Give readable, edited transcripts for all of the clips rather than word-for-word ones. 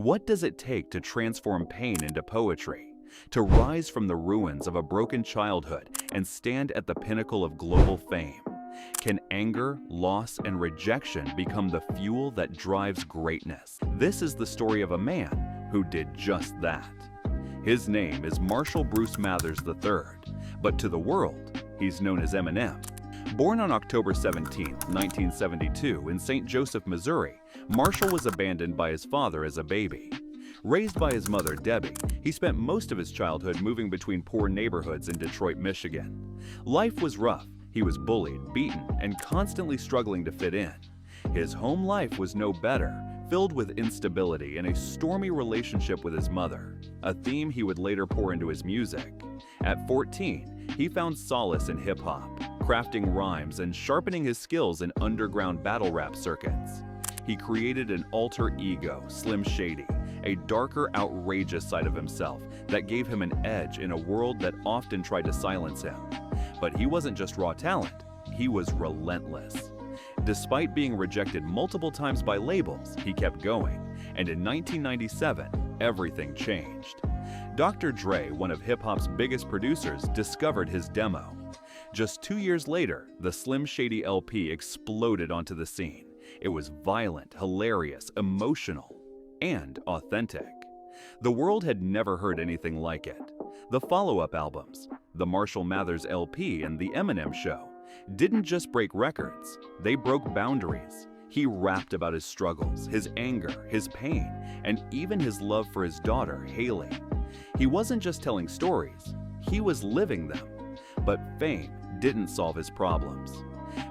What does it take to transform pain into poetry? To rise from the ruins of a broken childhood and stand at the pinnacle of global fame? Can anger, loss, and rejection become the fuel that drives greatness? This is the story of a man who did just that. His name is Marshall Bruce Mathers III, but to the world, he's known as Eminem. Born on October 17, 1972 in St. Joseph, Missouri, Marshall was abandoned by his father as a baby. Raised by his mother, Debbie, he spent most of his childhood moving between poor neighborhoods in Detroit, Michigan. Life was rough. He was bullied, beaten, and constantly struggling to fit in. His home life was no better, filled with instability and a stormy relationship with his mother, a theme he would later pour into his music. At 14, he found solace in hip-hop, crafting rhymes and sharpening his skills in underground battle rap circuits. He created an alter ego, Slim Shady, a darker, outrageous side of himself that gave him an edge in a world that often tried to silence him. But he wasn't just raw talent, he was relentless. Despite being rejected multiple times by labels, he kept going, and in 1997, everything changed. Dr. Dre, one of hip-hop's biggest producers, discovered his demo. Just 2 years later, the Slim Shady LP exploded onto the scene. It was violent, hilarious, emotional, and authentic. The world had never heard anything like it. The follow-up albums, the Marshall Mathers LP and the Eminem Show, didn't just break records, they broke boundaries. He rapped about his struggles, his anger, his pain, and even his love for his daughter, Haley. He wasn't just telling stories, he was living them. But fame didn't solve his problems.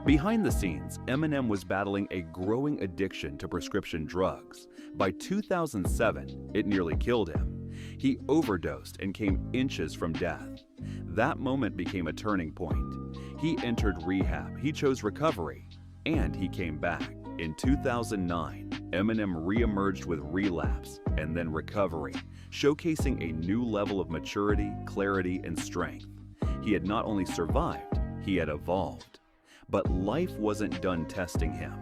Behind the scenes, Eminem was battling a growing addiction to prescription drugs. By 2007, it nearly killed him. He overdosed and came inches from death. That moment became a turning point. He entered rehab, he chose recovery, and he came back. In 2009, Eminem re-emerged with Relapse and then Recovery, showcasing a new level of maturity, clarity, and strength. He had not only survived, he had evolved. But life wasn't done testing him.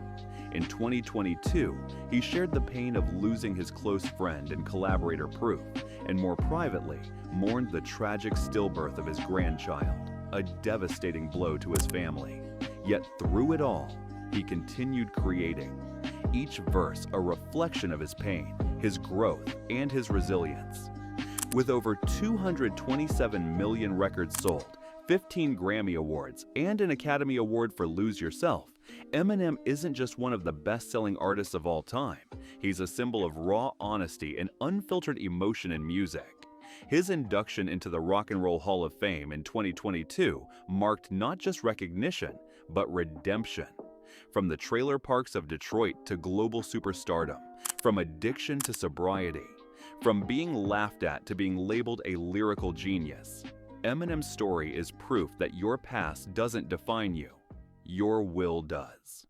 In 2022, he shared the pain of losing his close friend and collaborator Proof, and more privately, mourned the tragic stillbirth of his grandchild, a devastating blow to his family. Yet through it all, he continued creating. Each verse a reflection of his pain, his growth, and his resilience. With over 227 million records sold, 15 Grammy Awards, and an Academy Award for Lose Yourself, Eminem isn't just one of the best-selling artists of all time. He's a symbol of raw honesty and unfiltered emotion in music. His induction into the Rock and Roll Hall of Fame in 2022 marked not just recognition, but redemption. From the trailer parks of Detroit to global superstardom, from addiction to sobriety, from being laughed at to being labeled a lyrical genius, Eminem's story is proof that your past doesn't define you, your will does.